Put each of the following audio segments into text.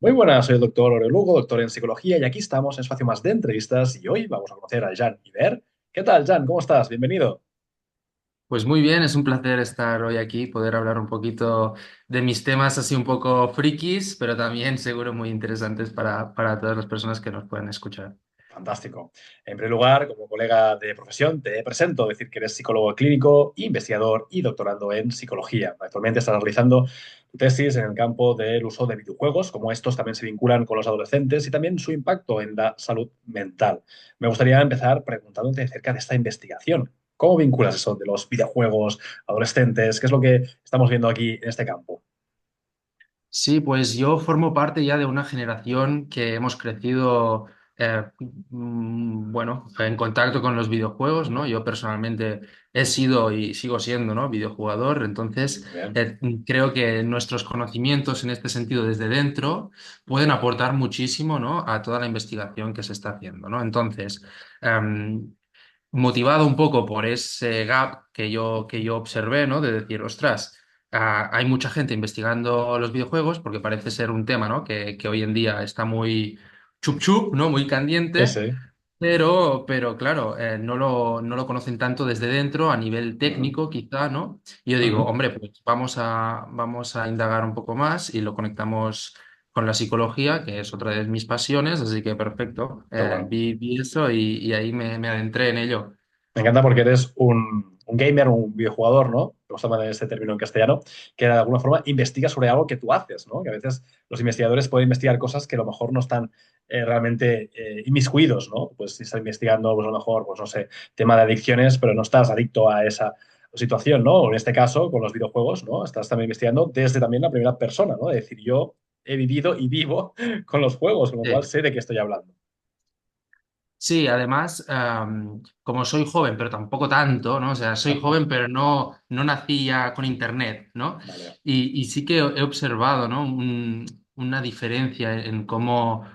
Muy buenas, soy el doctor Aurelio Lugo, doctor en psicología, y aquí estamos en espacio más de entrevistas y hoy vamos a conocer a Jan Iber. ¿Qué tal, Jan? ¿Cómo estás? Bienvenido. Pues muy bien, es un placer estar hoy aquí, poder hablar un poquito de mis temas así un poco frikis, pero también seguro muy interesantes para todas las personas que nos puedan escuchar. Fantástico. En primer lugar, como colega de profesión, te presento, decir que eres psicólogo clínico, investigador y doctorando en psicología. Actualmente estás realizando tu tesis en el campo del uso de videojuegos, como estos también se vinculan con los adolescentes y también su impacto en la salud mental. Me gustaría empezar preguntándote acerca de esta investigación. ¿Cómo vinculas eso de los videojuegos, adolescentes? ¿Qué es lo que estamos viendo aquí en este campo? Sí, pues yo formo parte ya de una generación que hemos crecido, bueno, en contacto con los videojuegos, ¿no? Yo personalmente he sido y sigo siendo, ¿no? Videojugador, entonces Muy bien. creo que nuestros conocimientos en este sentido desde dentro pueden aportar muchísimo, ¿no? A toda la investigación que se está haciendo, ¿no? Entonces, motivado un poco por ese gap que yo observé, ¿no? De decir, ostras, hay mucha gente investigando los videojuegos porque parece ser un tema, ¿no? Que hoy en día está muy chup chup, ¿no? Muy Sí, candente, sí. pero claro, no lo conocen tanto desde dentro, a nivel Ujú, técnico quizá, ¿no? Y yo digo, ujú. hombre, pues vamos a indagar un poco más y lo conectamos con la psicología, que es otra de mis pasiones, así que perfecto. Qué bueno. Vi eso y ahí me adentré en ello. Me encanta porque eres un gamer, un videojugador, ¿no? Me gusta más este término en castellano, que de alguna forma investiga sobre algo que tú haces, ¿no? Que a veces los investigadores pueden investigar cosas que a lo mejor no están realmente inmiscuidos, ¿no? Pues si estás investigando, pues a lo mejor, pues no sé, tema de adicciones, pero no estás adicto a esa situación, ¿no? O en este caso, con los videojuegos, ¿no? Estás también investigando desde también la primera persona, ¿no? Es decir, yo he vivido y vivo con los juegos, con lo cual Sí. sé de qué estoy hablando. Sí, además, como soy joven, pero tampoco tanto, ¿no? O sea, soy joven, pero no nací ya con internet, ¿no? Vale. Y sí que he observado, ¿no? Una diferencia en cómo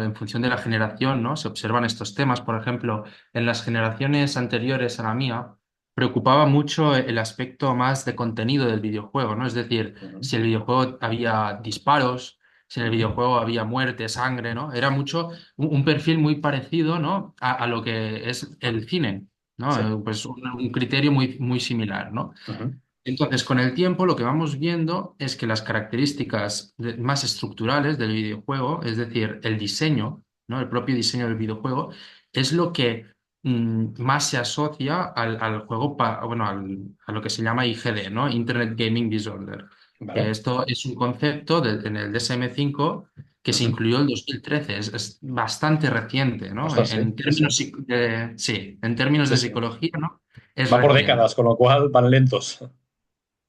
en función de la generación, ¿no? Se observan estos temas. Por ejemplo, en las generaciones anteriores a la mía, preocupaba mucho el aspecto más de contenido del videojuego, ¿no? Es decir, Ujú, si el videojuego había disparos, si en el ujú. videojuego había muerte, sangre, ¿no? Era mucho un perfil muy parecido, ¿no? A lo que es el cine, Sí. ¿no? Pues un criterio muy similar, ¿no? Ujú. Entonces, con el tiempo, lo que vamos viendo es que las características más estructurales del videojuego, es decir, el diseño, ¿no? El propio diseño del videojuego, es lo que más se asocia al juego, bueno, a lo que se llama IGD, ¿no? Internet Gaming Disorder. Que Vale. esto es un concepto en el DSM-5 que se Ujú. incluyó en 2013, es bastante reciente, ¿no? Ostras, sí, En sí, sí. términos, sí, en términos Sí, de sí. psicología, ¿no? Es Va por reciente. décadas, con lo cual van lentos.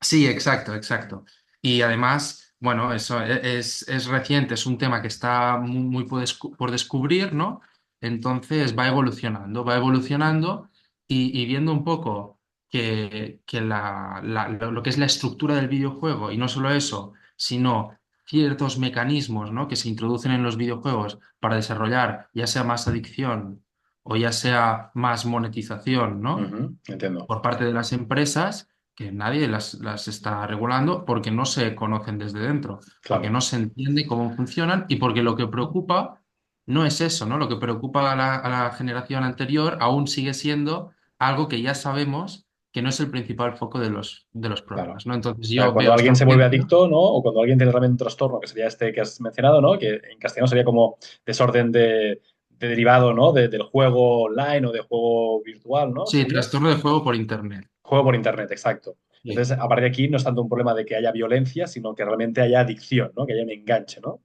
Sí, exacto, exacto. Y además, bueno, eso es reciente, es un tema que está muy por descubrir, ¿no? Entonces va evolucionando y viendo un poco que lo que es la estructura del videojuego, y no solo eso, sino ciertos mecanismos, ¿no? Que se introducen en los videojuegos para desarrollar ya sea más adicción o ya sea más monetización, ¿no? Ujú, entiendo. Por parte de las empresas que nadie las está regulando porque no se conocen desde dentro, porque Claro, no se entiende cómo funcionan y porque lo que preocupa no es eso, ¿no? Lo que preocupa a la generación anterior aún sigue siendo algo que ya sabemos que no es el principal foco de los claro. problemas, ¿no? Entonces O sea, yo cuando veo esta alguien se vuelve tendencia. adicto, ¿no? O cuando alguien tiene realmente un trastorno, que sería este que has mencionado, ¿no? Que en castellano sería como desorden de derivado, ¿no? Del juego online o de juego virtual, ¿no? Sí, Sería. trastorno de juego por internet. Juego por internet, exacto. Sí. Entonces, a partir de aquí no es tanto un problema de que haya violencia, sino que realmente haya adicción, ¿no? Que haya un enganche, ¿no?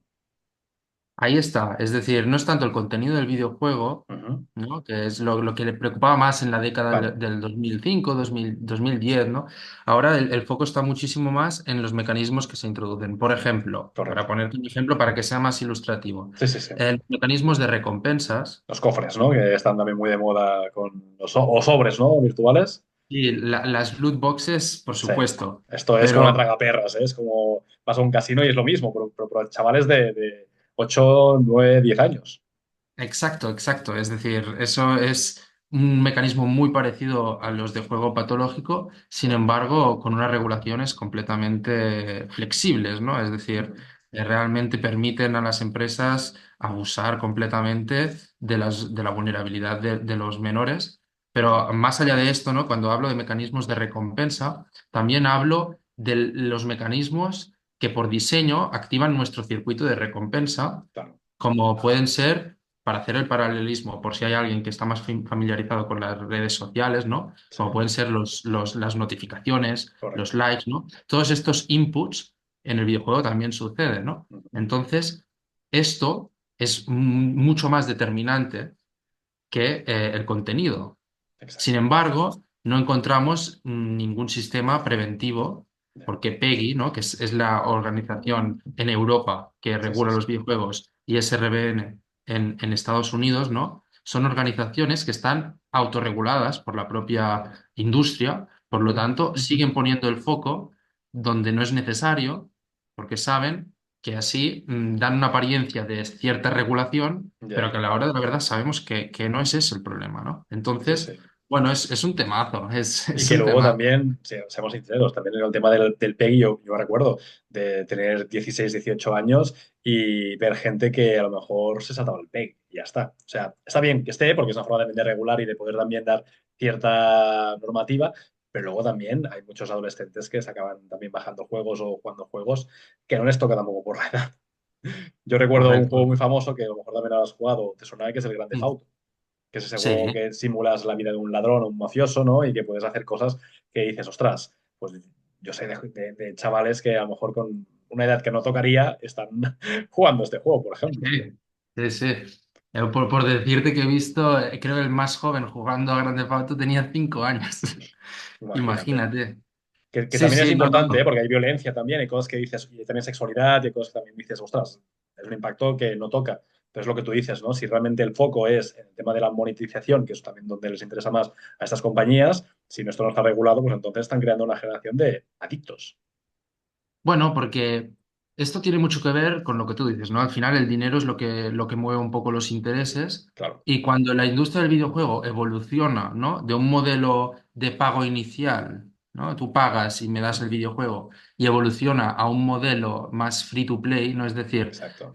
Ahí está, es decir, no es tanto el contenido del videojuego, Ujú. ¿no? Que es lo que le preocupaba más en la década Vale, del 2005, 2010, ¿no? Ahora el foco está muchísimo más en los mecanismos que se introducen. Por ejemplo, para correcto. ponerte un ejemplo para que sea más ilustrativo, Sí, sí, sí. mecanismos de recompensas Los cofres, ¿no? Que están también muy de moda con o sobres, ¿no? Virtuales. y las loot boxes, por Sí. supuesto, Esto es como una pero tragaperras, ¿eh? Es como vas a un casino y es lo mismo, pero para chavales de 8, 9, 10 años. exacto, exacto. Es decir, eso es un mecanismo muy parecido a los de juego patológico, sin embargo, con unas regulaciones completamente flexibles, ¿no? Es decir, Ujú. realmente permiten a las empresas abusar completamente de la vulnerabilidad de los menores. Pero más allá de esto, ¿no? Cuando hablo de mecanismos de recompensa, también hablo de los mecanismos que por diseño activan nuestro circuito de recompensa, Claro, como pueden ser, para hacer el paralelismo, por si hay alguien que está más familiarizado con las redes sociales, ¿no? sí, Como pueden ser las notificaciones, los correcto. likes, ¿no? Todos estos inputs en el videojuego también suceden, ¿no? Ujú, Entonces, esto es mucho más determinante que el contenido. Sin exacto. embargo, no encontramos ningún sistema preventivo, Ya. porque PEGI, ¿no? que es la organización en Europa que Sí, sí, regula sí. los videojuegos, y SRBN en Estados Unidos, ¿no? Son organizaciones que están autorreguladas por la propia industria, por lo Ujú, tanto, siguen poniendo el foco donde no es necesario, porque saben que así dan una apariencia de cierta regulación, pero ya. que a la hora de la verdad sabemos que no es ese el problema, ¿no? Sí, Entonces, sí. bueno, es un temazo, es, Y es que un luego temazo. también, seamos sinceros, también en el tema del PEGI, yo recuerdo de tener 16 18 años y ver gente que a lo mejor se saltaba el PEGI y ya está. O sea, está bien que esté porque es una forma también de regular y de poder también dar cierta normativa, pero luego también hay muchos adolescentes que se acaban también bajando juegos o jugando juegos que no les toca tampoco por la edad. Yo recuerdo un juego Correcto. muy famoso que a lo mejor también has jugado, te sonará que es el Grand Theft Mm. Auto, que es ese juego Sí, que simulas la vida de un ladrón o un mafioso, ¿no? Y que puedes hacer cosas que dices, ostras, pues yo sé de chavales que a lo mejor con una edad que no tocaría están jugando este juego, por ejemplo. sí, sí, sí. Por decirte que he visto, creo que el más joven jugando a Grand Theft Auto tenía 5 años. Imagínate. Imagínate. Que Sí, también es sí, no, importante, ¿eh? no. Porque hay violencia también, hay cosas que dices, y también sexualidad, y hay cosas que también dices, ostras, es un impacto que no toca. Pero es lo que tú dices, ¿no? Si realmente el foco es en el tema de la monetización, que es también donde les interesa más a estas compañías, si esto no está regulado, pues entonces están creando una generación de adictos. Bueno, porque esto tiene mucho que ver con lo que tú dices, ¿no? Al final el dinero es lo que mueve un poco los intereses Claro. y cuando la industria del videojuego evoluciona, ¿no? De un modelo de pago inicial, ¿no? Tú pagas y me das el videojuego y evoluciona a un modelo más free to play, ¿no? Es decir, Exacto.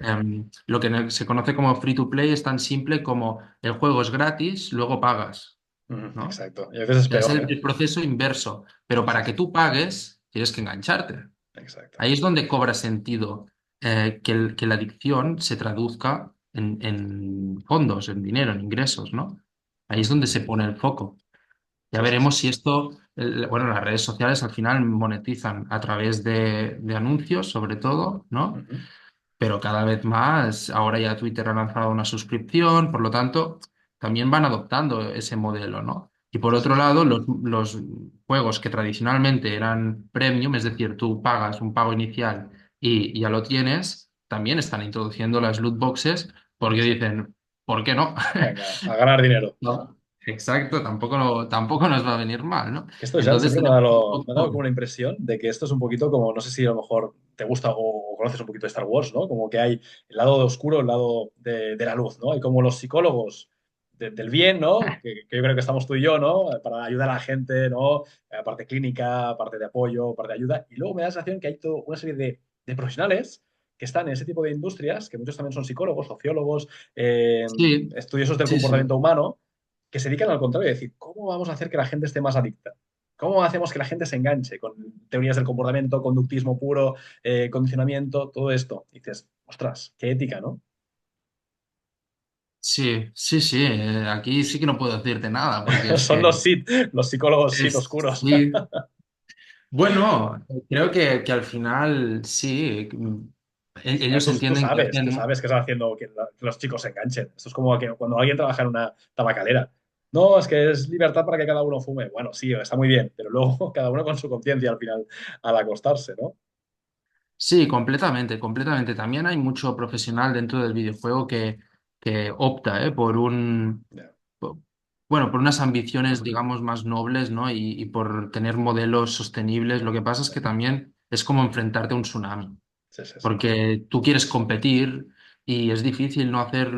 lo que se conoce como free to play es tan simple como el juego es gratis, luego pagas, Ujú, ¿no? exacto. Y a veces es Es peor, ¿eh? el proceso inverso, pero Sí, sí, para que sí. tú pagues tienes que engancharte. Exacto. Ahí es donde cobra sentido que la adicción se traduzca en fondos, en dinero, en ingresos, ¿no? Ahí es Ujú. donde se pone el foco. Ya Sí, sí, sí. veremos si esto, bueno, las redes sociales al final monetizan a través de anuncios, sobre todo, ¿no? Ujú. Pero cada vez más, ahora ya Twitter ha lanzado una suscripción, por lo tanto, también van adoptando ese modelo, ¿no? Y por Sí, sí, otro sí. lado, los juegos que tradicionalmente eran premium, es decir, tú pagas un pago inicial y ya lo tienes, también están introduciendo las loot boxes porque Exacto. dicen, ¿por qué no? Venga, a ganar dinero. No, exacto, tampoco nos va a venir mal, ¿no? Que esto ya Entonces siempre tenemos un me ha dado como poco... la impresión de que esto es un poquito como, no sé si a lo mejor te gusta o conoces un poquito de Star Wars, ¿no? Como que hay el lado oscuro, el lado de la luz, ¿no? Hay como los psicólogos del bien, ¿no? Que yo creo que estamos tú y yo, ¿no? Para ayudar a la gente, ¿no? Parte clínica, parte de apoyo, parte de ayuda. Y luego me da la sensación que hay toda una serie de profesionales que están en ese tipo de industrias, que muchos también son psicólogos, sociólogos, Sí, estudiosos del sí, sí. comportamiento humano que se dedican al contrario, es decir, ¿cómo vamos a hacer que la gente esté más adicta? ¿Cómo hacemos que la gente se enganche con teorías del comportamiento, conductismo puro, condicionamiento, todo esto? Y dices, ostras, qué ética, ¿no? Sí, sí, sí, aquí sí que no puedo decirte nada, porque es Son que los SID, los psicólogos SID oscuros. sí. Bueno, creo que al final sí, Bueno, ellos entienden que tú hacen... sabes que están haciendo que los chicos se enganchen. Esto es como que cuando alguien trabaja en una tabacalera. No, es que es libertad para que cada uno fume. Bueno, sí, está muy bien, pero luego cada uno con su conciencia al final al acostarse, ¿no? Sí, completamente, completamente. También hay mucho profesional dentro del videojuego que opta, por Ya, por- bueno, por unas ambiciones, digamos, más nobles, ¿no? Y por tener modelos sostenibles. Lo que pasa es sí, que también es como enfrentarte a un tsunami. sí, sí, sí. Porque tú quieres competir y es difícil no hacer,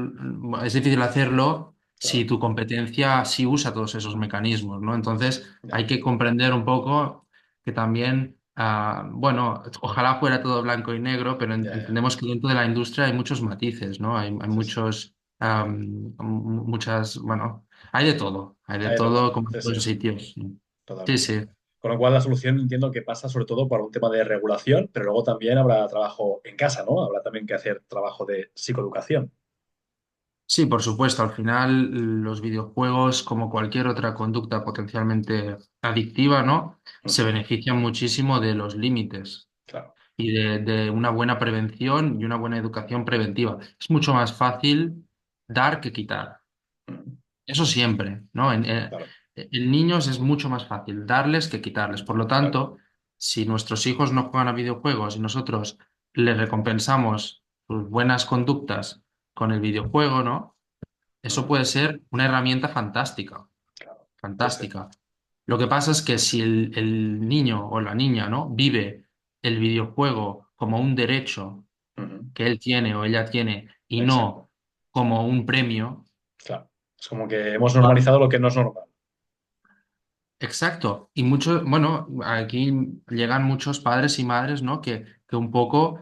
es difícil hacerlo si Claro, tu competencia sí usa todos esos mecanismos, ¿no? Entonces ya. hay que comprender un poco que también Bueno, ojalá fuera todo blanco y negro, pero Ya, ya. entendemos que dentro de la industria hay muchos matices, ¿no? Hay Sí, sí. muchos, muchas, bueno, hay de Hay de todo. todo como en Sí, todos sí, los sitios. Sí, totalmente. sí. Con lo cual, la solución entiendo que pasa sobre todo por un tema de regulación, pero luego también habrá trabajo en casa, ¿no? Habrá también que hacer trabajo de psicoeducación. Sí, por supuesto. Al final, los videojuegos, como cualquier otra conducta potencialmente adictiva, ¿no? Se Ujú. benefician muchísimo de los límites Claro. y de una buena prevención y una buena educación preventiva. Es mucho más fácil dar que quitar. Ujú. Eso siempre, ¿no? Claro, En niños es mucho más fácil darles que quitarles. Por lo claro. tanto, si nuestros hijos no juegan a videojuegos y nosotros les recompensamos sus buenas conductas con el videojuego, ¿no? Eso Ujú. puede ser una herramienta fantástica, Claro. Sí, sí. fantástica. Lo que pasa es que si el niño o la niña, ¿no? vive el videojuego como un derecho Ujú. que él tiene o ella tiene y Exacto. no como un premio. Claro. Es como que hemos normalizado lo que no es normal. Exacto. Y muchos, bueno, aquí llegan muchos padres y madres, ¿no? Que un poco,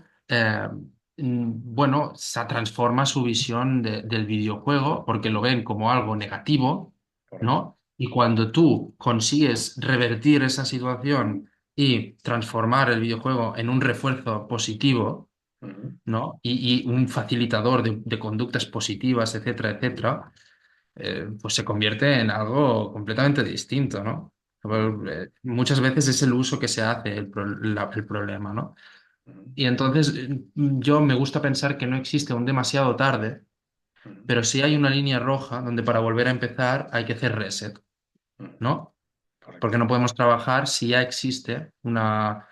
bueno, se transforma su visión del videojuego porque lo ven como algo negativo, Correcto. ¿no? Y cuando tú consigues revertir esa situación y transformar el videojuego en un refuerzo positivo, Ujú. ¿no? Y un facilitador de conductas positivas, etcétera, etcétera, pues se convierte en algo completamente distinto, ¿no? Ujú. Muchas veces es el uso que se hace el problema, ¿no? Ujú. Y entonces yo me gusta pensar que no existe un demasiado tarde, Ujú. pero sí hay una línea roja donde para volver a empezar hay que hacer reset, Ujú. ¿no? Correcto. Porque no podemos trabajar si ya existe una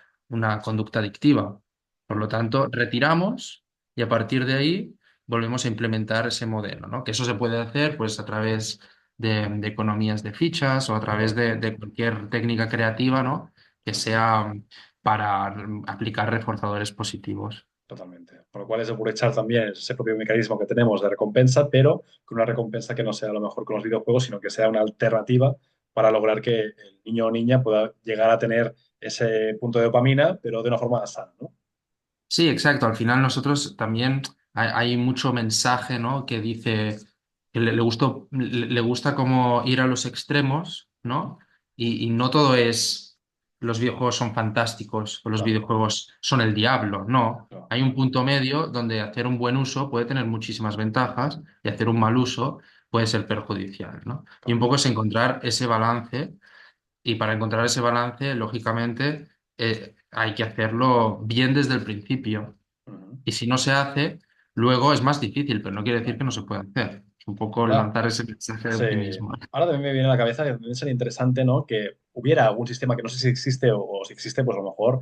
conducta adictiva. Por lo Ujú. tanto, retiramos y a partir de ahí volvemos a implementar ese modelo, ¿no? Que eso se puede hacer pues a través de economías de fichas o a través Correcto. de cualquier técnica creativa, ¿no? Que Ujú. sea para aplicar reforzadores positivos. Totalmente. Con lo cual es aprovechar también ese propio mecanismo que tenemos de recompensa, pero con una recompensa que no sea a lo mejor con los videojuegos, sino que sea una alternativa para lograr que el niño o niña pueda llegar a tener ese punto de dopamina, pero de una forma sana, ¿no? Sí, exacto. Al final nosotros también hay mucho mensaje, ¿no? Que dice que le gusta como ir a los extremos, ¿no? Y no todo es los videojuegos son fantásticos o los Claro, videojuegos son el diablo, no. claro, Hay un punto medio donde hacer un buen uso puede tener muchísimas ventajas y hacer un mal uso puede ser perjudicial, ¿no? Y un poco correcto. es encontrar ese balance y para encontrar ese balance, lógicamente, hay que hacerlo bien desde el principio. Ujú. Y si no se hace, luego es más difícil, pero no quiere decir Claro. que no se pueda hacer. Es un poco Ahora, lanzar ese mensaje de sí. optimismo. Ahora también me viene a la cabeza que también sería interesante, ¿no? Que hubiera algún sistema que no sé si existe o si existe, pues a lo mejor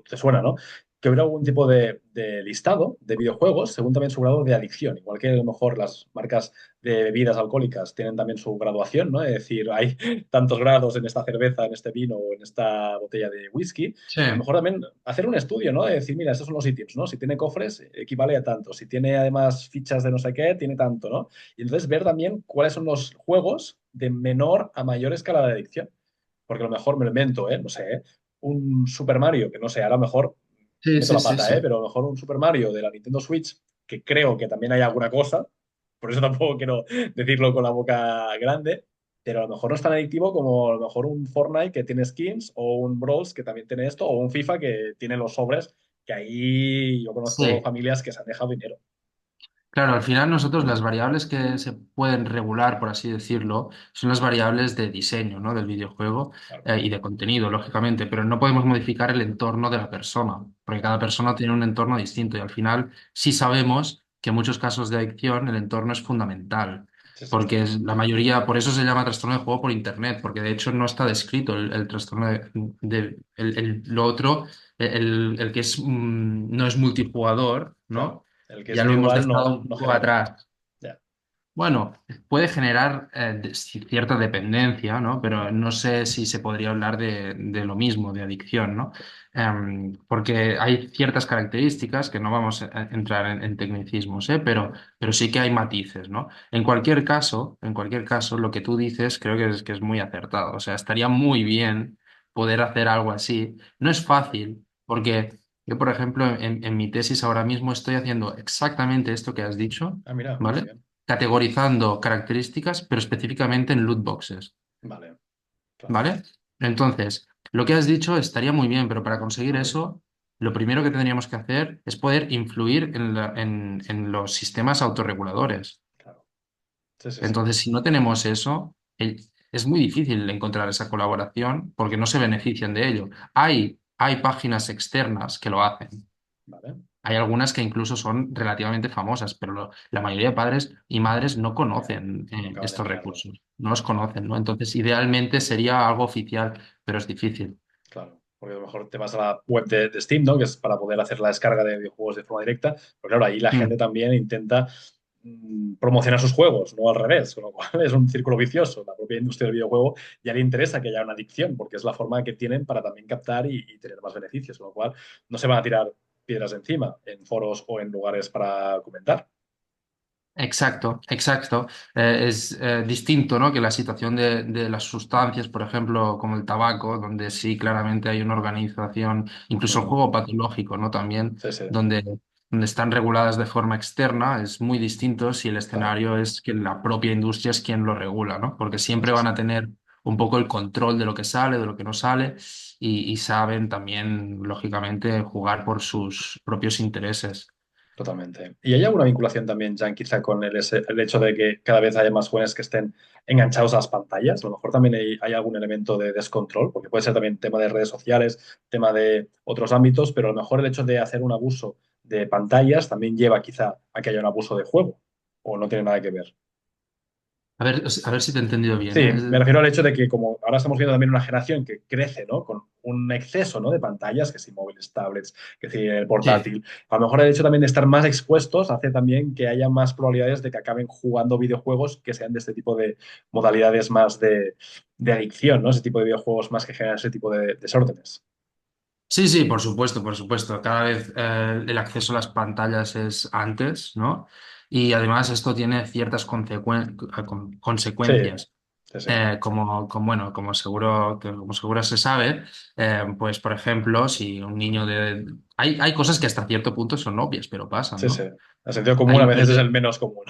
te suena, ¿no? Que hubiera algún tipo de listado de videojuegos según también su grado de adicción. Igual que a lo mejor las marcas de bebidas alcohólicas tienen también su graduación, ¿no? Es decir, hay tantos grados en esta cerveza, en este vino o en esta botella de whisky. Sí, A lo mejor también hacer un estudio, ¿no? De decir, mira, estos son los ítems, ¿no? Si tiene cofres, equivale a tanto. Si tiene además fichas de no sé qué, tiene tanto, ¿no? Y entonces ver también cuáles son los juegos de menor a mayor escala de adicción. Porque a lo mejor me lo invento, ¿eh? No sé, ¿eh? Un Super Mario, que no sé, a lo mejor sí, meto sí, la sí, pata, ¿eh? sí. Pero a lo mejor un Super Mario de la Nintendo Switch, que creo que también hay alguna cosa, por eso tampoco quiero decirlo con la boca grande, pero a lo mejor no es tan adictivo como a lo mejor un Fortnite que tiene skins, o un Brawls que también tiene esto, o un FIFA que tiene los sobres, que ahí yo conozco Sí. familias que se han dejado dinero. Claro, al final nosotros las variables que se pueden regular, por así decirlo, son las variables de diseño, ¿no? del videojuego Claro, y de contenido, lógicamente, pero no podemos modificar el entorno de la persona, porque cada claro. persona tiene un entorno distinto y al final sí sabemos que en muchos casos de adicción el entorno es fundamental, Sí, sí. porque es la mayoría, por eso se llama trastorno de juego por internet, porque de hecho no está descrito el trastorno lo otro, el que es, no es multijugador, Claro. ¿no? El que es Ya lo hemos individual dejado no, un no poco genera problema. atrás. Ya. Bueno, puede generar cierta dependencia, ¿no? Pero Ujú. no sé si se podría hablar de lo mismo, de adicción, ¿no? Porque hay ciertas características que no vamos a entrar en tecnicismos, ¿eh? Pero sí que hay matices, ¿no? En cualquier caso, lo que tú dices creo que es muy acertado. O sea, estaría muy bien poder hacer algo así. No es fácil, porque yo, por ejemplo, en mi tesis ahora mismo estoy haciendo exactamente esto que has dicho, Ah, mira, muy ¿vale? bien. Categorizando características, pero específicamente en loot boxes, Vale, claro. ¿vale? Entonces, lo que has dicho estaría muy bien, pero para conseguir Ujú, eso, lo primero que tendríamos que hacer es poder influir en los sistemas autorreguladores. claro. Sí, sí, sí. Entonces, si no tenemos eso, es muy difícil encontrar esa colaboración porque no se benefician de ello. Hay páginas externas que lo hacen. Vale. Hay algunas que incluso son relativamente famosas, pero la mayoría de padres y madres no Claro. conocen No acaban de estos mirarlo. recursos, no los Claro. conocen, ¿no? Entonces, idealmente sería algo oficial, pero es difícil. Claro, porque a lo mejor te vas a la web de Steam, ¿no? Que es para poder hacer la descarga de videojuegos de forma directa. Pero claro, ahí la gente Mm. también intenta promocionar sus juegos, no al revés, con lo cual es un círculo vicioso. La propia industria del videojuego ya le interesa que haya una adicción, porque es la forma que tienen para también captar y tener más beneficios, con lo cual no se van a tirar piedras encima en foros o en lugares para comentar. Exacto, exacto. Es distinto, ¿no? Que la situación de las sustancias, por ejemplo, como el tabaco, donde sí claramente hay una organización, incluso el Mm, juego patológico, ¿no? También, sí, sí, donde están reguladas de forma externa, es muy distinto si el claro, escenario es que la propia industria es quien lo regula, ¿no? Porque siempre sí, van sí. a tener un poco el control de lo que sale, de lo que no sale, y saben también, lógicamente, jugar por sus propios intereses. Totalmente. ¿Y hay alguna vinculación también, Jan, quizá con el hecho de que cada vez haya más jóvenes que estén enganchados a las pantallas? A lo mejor también hay algún elemento de descontrol, porque puede ser también tema de redes sociales, tema de otros ámbitos, pero a lo mejor el hecho de hacer un abuso de pantallas también lleva quizá a que haya un abuso de juego, o no tiene nada que ver. A ver si te he entendido bien, Sí, me ¿eh? refiero al hecho de que como ahora estamos viendo también una generación que crece, ¿no? Con un exceso, ¿no? De pantallas, que si móviles, tablets, que si el Sí. portátil. A lo mejor el hecho también de estar más expuestos hace también que haya más probabilidades de que acaben jugando videojuegos que sean de este tipo de modalidades más de adicción, ¿no? Ese tipo de videojuegos más que generan ese tipo de desórdenes. Sí, sí, por supuesto, por supuesto. Cada vez el acceso a las pantallas es antes, ¿no? Y además esto tiene ciertas Sí, consecuencias. sí, sí. Bueno, como seguro se sabe, pues por ejemplo, si un niño de... hay cosas que hasta cierto punto son obvias, pero pasan, Sí, sí. ¿no? El sentido común Hay a un veces es periodo... el menos común.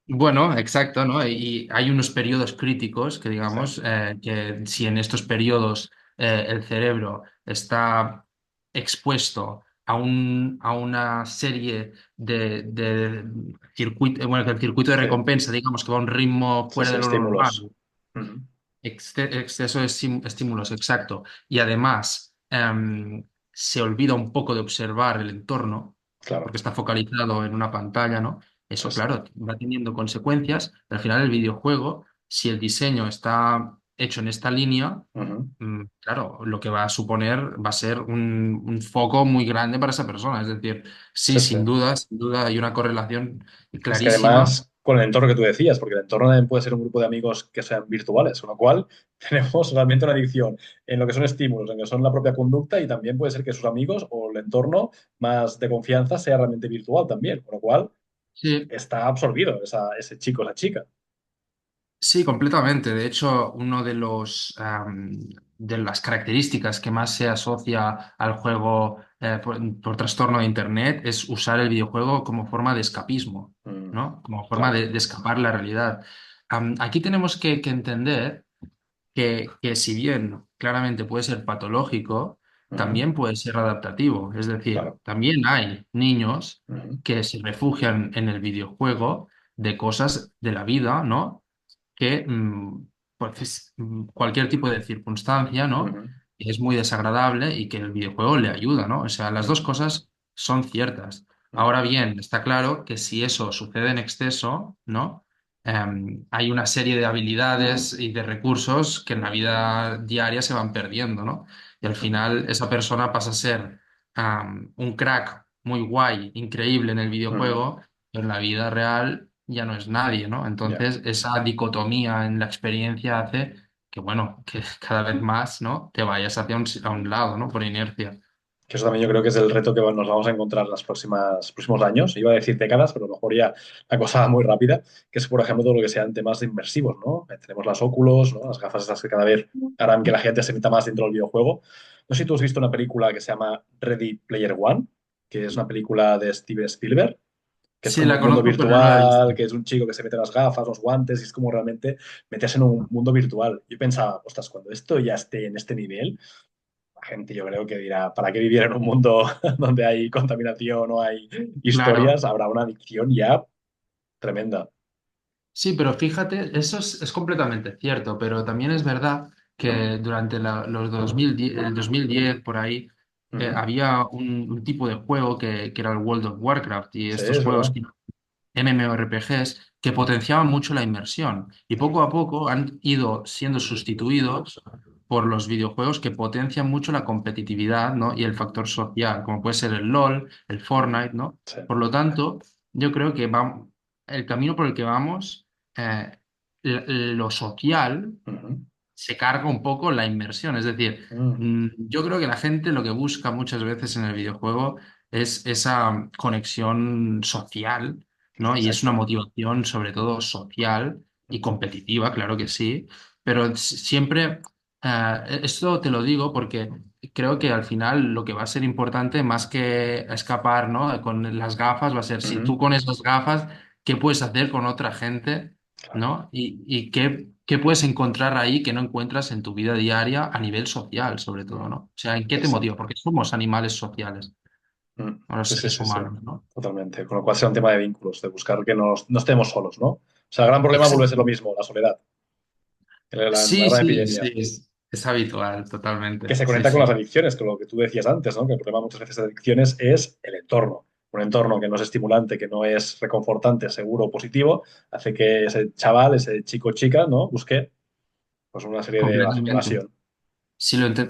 Bueno, exacto, ¿no? Y hay unos periodos críticos que, Sí, digamos, que si en estos periodos el cerebro está expuesto a una serie de circuito, bueno, que el circuito de sí, recompensa, digamos, que va a un ritmo sí, fuera sí, de lo estímulos. normal, Ujú. exceso de estímulos, exacto, y además se olvida un poco de observar el entorno, Claro, porque está focalizado en una pantalla, ¿no? sí, Eso, sí. claro, va teniendo consecuencias. Al final, el videojuego, si el diseño está hecho en esta línea, Ujú. claro, lo que va a suponer va a ser un foco muy grande para esa persona. Es decir, sí, Sí, sí. sin duda hay una correlación Es que clarísima. además, con el entorno que tú decías, porque el entorno también puede ser un grupo de amigos que sean virtuales, con lo cual tenemos realmente una adicción en lo que son estímulos, en lo que son la propia conducta y también puede ser que sus amigos o el entorno más de confianza sea realmente virtual también, con lo cual Sí. está absorbido ese chico o la chica. Sí, completamente. De hecho, uno de las características que más se asocia al juego por trastorno de Internet es usar el videojuego como forma de escapismo, Mm, ¿no? Como forma claro. de escapar la realidad. Aquí tenemos que entender que si bien claramente puede ser patológico, Ujú, también puede ser adaptativo. Es decir, claro. también hay niños Ujú, que se refugian en el videojuego de cosas de la vida, ¿no? Que pues, cualquier tipo de circunstancia, ¿no? ujú, Es muy desagradable y que el videojuego le ayuda, ¿no? O sea, las dos ujú, cosas son ciertas. ujú, Ahora bien, está claro que si eso sucede en exceso, ¿no? Hay una serie de habilidades y de recursos que en la vida diaria se van perdiendo, ¿no? Y al ujú, final esa persona pasa a ser un crack muy guay, increíble en el ujú. videojuego, pero en la vida real ya no es nadie, ¿no? Ya. Entonces esa dicotomía en la experiencia hace que, bueno, que cada vez más, ¿no? Te vayas hacia a un lado, ¿no? Por inercia. Que eso también yo creo que es el reto que nos vamos a encontrar en los próximos años. Iba a decir décadas, pero a lo mejor ya la cosa va muy rápida, que es, por ejemplo, todo lo que sean temas inmersivos, ¿no? Tenemos las Oculus, ¿no? Las gafas estas que cada vez harán que la gente se meta más dentro del videojuego. No sé si tú has visto una película que se llama Ready Player One, que es una película de Steven Spielberg, que es Sí, como la un mundo conozco, pero no la he visto. virtual, que es un chico que se mete las gafas, los guantes, y es como realmente meterse en un mundo virtual. Yo pensaba, ostras, cuando esto ya esté en este nivel, la gente yo creo que dirá, ¿para qué vivir en un mundo donde hay contaminación o hay Claro. historias? Habrá una adicción ya tremenda. Sí, pero fíjate, eso es completamente cierto, pero también es verdad Ujú, que durante los 2010, el 2010 por ahí, ujú. había un tipo de juego que era el World of Warcraft y Sí, estos es juegos verdad. MMORPGs que potenciaban mucho la inmersión y poco a poco han ido siendo sustituidos por los videojuegos que potencian mucho la competitividad, ¿no? Y el factor social, como puede ser el LOL, el Ujú. Fortnite, ¿no? Sí. Por lo tanto, yo creo que el camino por el que vamos, lo social Ujú, se carga un poco la inmersión. Es decir, mm, yo creo que la gente lo que busca muchas veces en el videojuego es esa conexión social, ¿no? Y es una exacto. motivación sobre todo social y competitiva, claro que sí, pero siempre, esto te lo digo porque creo que al final lo que va a ser importante más que escapar, ¿no? Con las gafas va a ser si Ujú, tú con esas gafas, ¿qué puedes hacer con otra gente? claro. ¿No? Y qué puedes encontrar ahí que no encuentras en tu vida diaria a nivel social, sobre todo, ¿no? O sea, ¿en qué te motiva? Exacto. Porque somos animales sociales, o los Sí, sí, seres sí, sí. humanos, ¿no? Totalmente. Con lo cual será un tema de vínculos, de buscar que no estemos solos, ¿no? O sea, el gran problema vuelve a ser lo Exacto. mismo, la soledad, la Sí, gran sí, epidemia. sí, es habitual, Que totalmente. se Sí, conecta con las sí. adicciones, con lo que tú decías antes, ¿no? Que el problema muchas veces de adicciones es el entorno. Un entorno que no es estimulante, que no es reconfortante, seguro, positivo, hace que ese chaval, ese chico o chica, ¿no? Busque pues una serie de Completamente. evasión.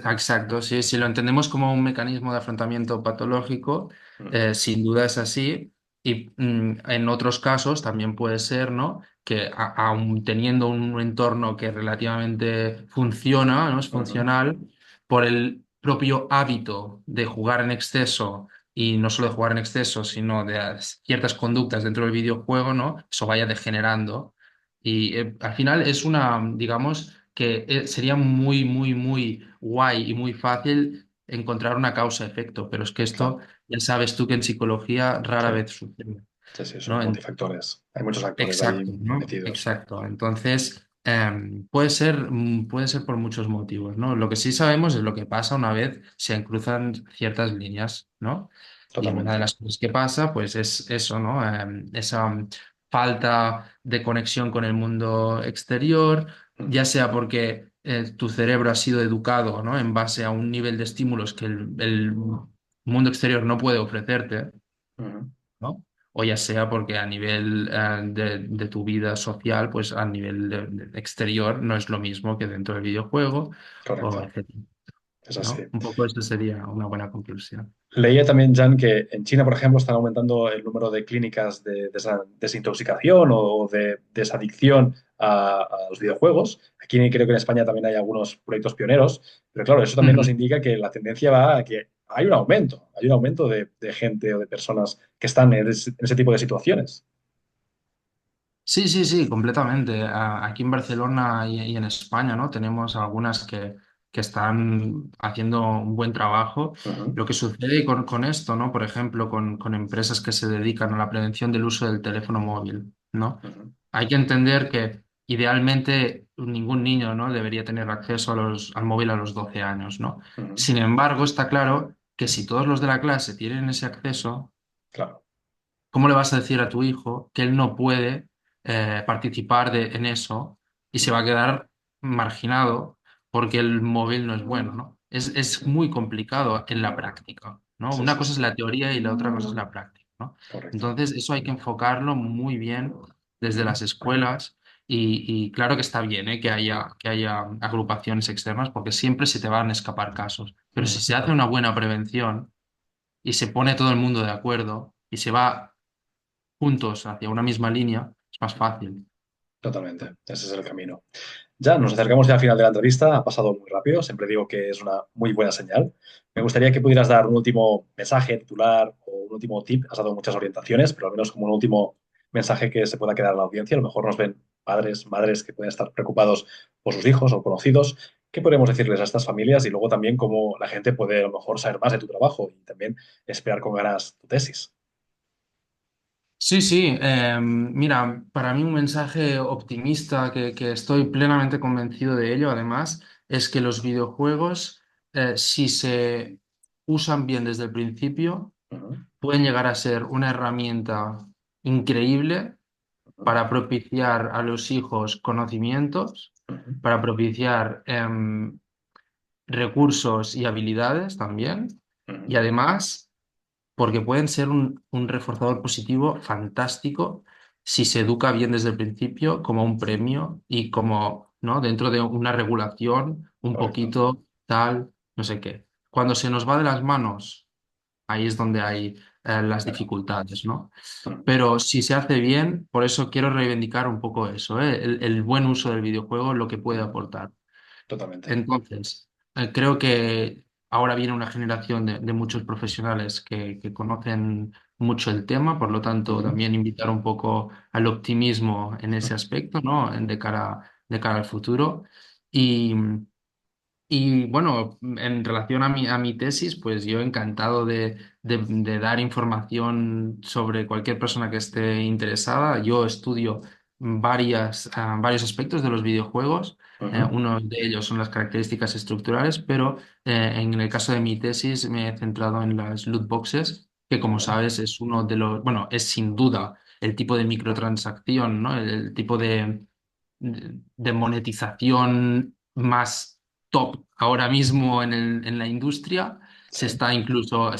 Exacto, sí, si lo entendemos como un mecanismo de afrontamiento patológico, Mm, sin duda es así. Y en otros casos también puede ser, ¿no? Que aun teniendo un entorno que relativamente funciona, ¿no? Es ujú, funcional, por el propio hábito de jugar en exceso, y no solo de jugar en exceso, sino de ciertas conductas dentro del videojuego, ¿no? Eso vaya degenerando. Y al final es una, digamos, que sería muy, muy, muy guay y muy fácil encontrar una causa-efecto, pero es que esto, claro, ya sabes tú que en psicología sí, rara vez sucede, sí, sí, son ¿no? multifactores. Hay muchos actores ahí Exacto, ¿no? metidos. Exacto. Entonces, puede ser por muchos motivos, ¿no? Lo que sí sabemos es lo que pasa una vez se cruzan ciertas líneas, ¿no? Y una de Totalmente. las cosas que pasa, pues es eso, ¿no? Esa falta de conexión con el mundo exterior, ya Ujú, sea porque tu cerebro ha sido educado, ¿no? En base a un nivel de estímulos que el mundo exterior no puede ofrecerte, ujú, ¿no? O ya sea porque a nivel de tu vida social, pues a nivel exterior no es lo mismo que dentro del videojuego, o correcto. etcétera, Es así. ¿no? Un poco eso sería una buena conclusión. Leía también, Jan, que en China, por ejemplo, están aumentando el número de clínicas de desintoxicación o de desadicción a los videojuegos. Aquí creo que en España también hay algunos proyectos pioneros, pero claro, eso también nos Ujú. indica que la tendencia va a que hay un aumento de gente o de personas que están en ese tipo de situaciones. Sí, sí, sí, completamente. Aquí en Barcelona y en España, ¿no? Tenemos algunas que están haciendo un buen trabajo. Ujú, Lo que sucede con esto, ¿no? Por ejemplo, con empresas que se dedican a la prevención del uso del teléfono móvil, ¿no? ujú, Hay que entender que idealmente ningún niño, ¿no? Debería tener acceso al móvil a los 12 años, ¿no? ujú. Sin embargo, está claro que si todos los de la clase tienen ese acceso, Claro, ¿cómo le vas a decir a tu hijo que él no puede participar en eso y se va a quedar marginado porque el móvil no es bueno, ¿no? Es muy complicado en la práctica, ¿no? sí, Una sí, cosa sí, es la teoría y la otra cosa es la práctica, ¿no? correcto. Entonces, eso hay que enfocarlo muy bien desde Ujú, las escuelas y claro que está bien, que haya agrupaciones externas porque siempre se te van a escapar casos, pero si ujú. se hace una buena prevención y se pone todo el mundo de acuerdo y se va juntos hacia una misma línea, es más fácil. Totalmente, ese es el camino. Ya nos acercamos ya al final de la entrevista, ha pasado muy rápido, siempre digo que es una muy buena señal. Me gustaría que pudieras dar un último mensaje, titular o un último tip. Has dado muchas orientaciones, pero al menos como un último mensaje que se pueda quedar a la audiencia. A lo mejor nos ven padres, madres que pueden estar preocupados por sus hijos o conocidos. ¿Qué podemos decirles a estas familias? Y luego también cómo la gente puede a lo mejor saber más de tu trabajo y también esperar con ganas tu tesis. Sí, sí, mira, para mí un mensaje optimista que estoy plenamente convencido de ello, además, es que los videojuegos, si se usan bien desde el principio, Ujú, pueden llegar a ser una herramienta increíble ujú, para propiciar a los hijos conocimientos, ujú, para propiciar recursos y habilidades también, y ujú. además porque pueden ser un reforzador positivo fantástico si se educa bien desde el principio, como un premio y como, ¿no? Dentro de una regulación, un Correcto. poquito tal, no sé qué. Cuando se nos va de las manos, ahí es donde hay las Claro. dificultades, ¿no? Ujú, Pero si se hace bien, por eso quiero reivindicar un poco eso, ¿eh? El buen uso del videojuego, lo que puede ujú. aportar. Totalmente. Entonces, creo que ahora viene una generación de muchos profesionales que conocen mucho el tema, por lo tanto, Ujú, también invitar un poco al optimismo en ese ujú, aspecto, ¿no? De cara al futuro. Y, y bueno, en relación a mi tesis, pues yo encantado de dar información sobre cualquier persona que esté interesada. Yo estudio varios aspectos de los videojuegos. ujú. Uno de ellos son las características estructurales, pero en el caso de mi tesis me he centrado en las loot boxes, que como Vale. sabes es uno de los, bueno, es sin duda el tipo de microtransacción, ¿no? El tipo de monetización más top ahora mismo en la industria. Sí. Está incluso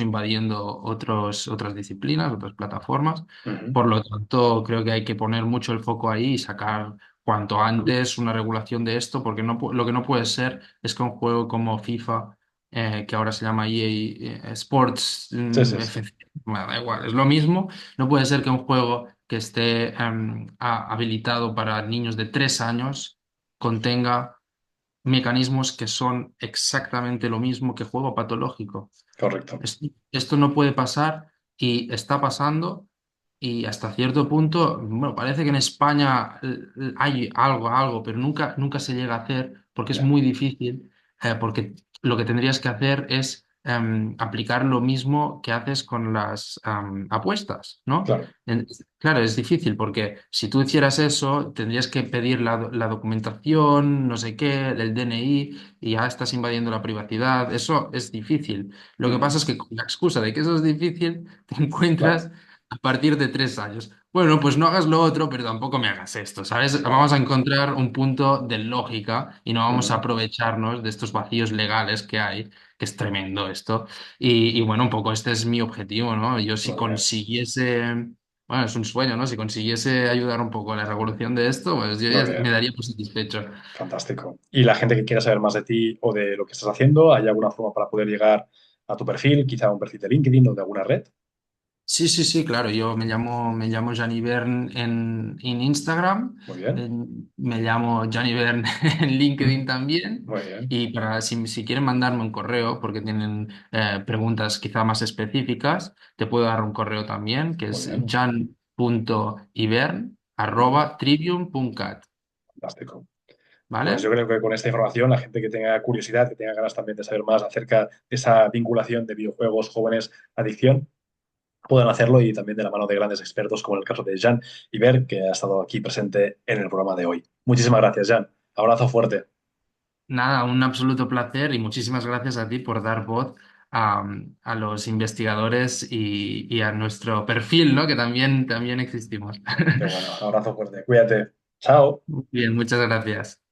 invadiendo otras disciplinas, otras plataformas. Ujú, Por lo tanto, creo que hay que poner mucho el foco ahí y sacar cuanto antes una regulación de esto, porque lo que no puede ser es que un juego como FIFA, que ahora se llama EA Sports, sí, sí, sí. FC, bueno, da igual, es lo mismo. No puede ser que un juego que esté habilitado para niños de 3 años contenga mecanismos que son exactamente lo mismo que juego patológico. Correcto. Esto no puede pasar y está pasando y hasta cierto punto, bueno, parece que en España hay algo, pero nunca se llega a hacer porque es Ya. muy difícil, porque lo que tendrías que hacer es aplicar lo mismo que haces con las apuestas, ¿no? Claro. En- Claro, es difícil porque si tú hicieras eso, tendrías que pedir la documentación, no sé qué, del DNI, y ya estás invadiendo la privacidad. Eso es difícil. Lo que Ujú, pasa es que con la excusa de que eso es difícil, te claro. encuentras a partir de 3 años. Bueno, pues no hagas lo otro, pero tampoco me hagas esto, ¿sabes? Vamos a Correcto. encontrar un punto de lógica y no vamos a Ujú, aprovecharnos de estos vacíos legales que hay, que es tremendo esto. Y bueno, un poco este es mi objetivo, ¿no? Yo si muy bien. consiguiese, bueno, es un sueño, ¿no? Si consiguiese ayudar un poco a la revolución de esto, pues yo Muy ya me bien. daría por satisfecho. Fantástico. Y la gente que quiera saber más de ti o de lo que estás haciendo, ¿hay alguna forma para poder llegar a tu perfil? Quizá un perfil de LinkedIn o de alguna red. Sí, sí, sí, claro. Yo me llamo Gianni Bern en Instagram, Muy bien. me llamo Gianni Bern en LinkedIn también. Muy bien. Y para si quieren mandarme un correo, porque tienen preguntas quizá más específicas, te puedo dar un correo también, que Muy es bien. Ujú, jan.ibern@trivium.cat. fantástico. Pues yo ¿Vale? creo que con esta información, la gente que tenga curiosidad, que tenga ganas también de saber más acerca de esa vinculación de videojuegos, jóvenes, adicción, puedan hacerlo y también de la mano de grandes expertos como en el caso de Jan Iber, que ha estado aquí presente en el programa de hoy. Muchísimas gracias, Jan. Abrazo fuerte. Nada, un absoluto placer y muchísimas gracias a ti por dar voz a los investigadores y a nuestro perfil, ¿no? Que también existimos. Qué bueno. Abrazo fuerte. Cuídate. Chao. Bien, muchas gracias.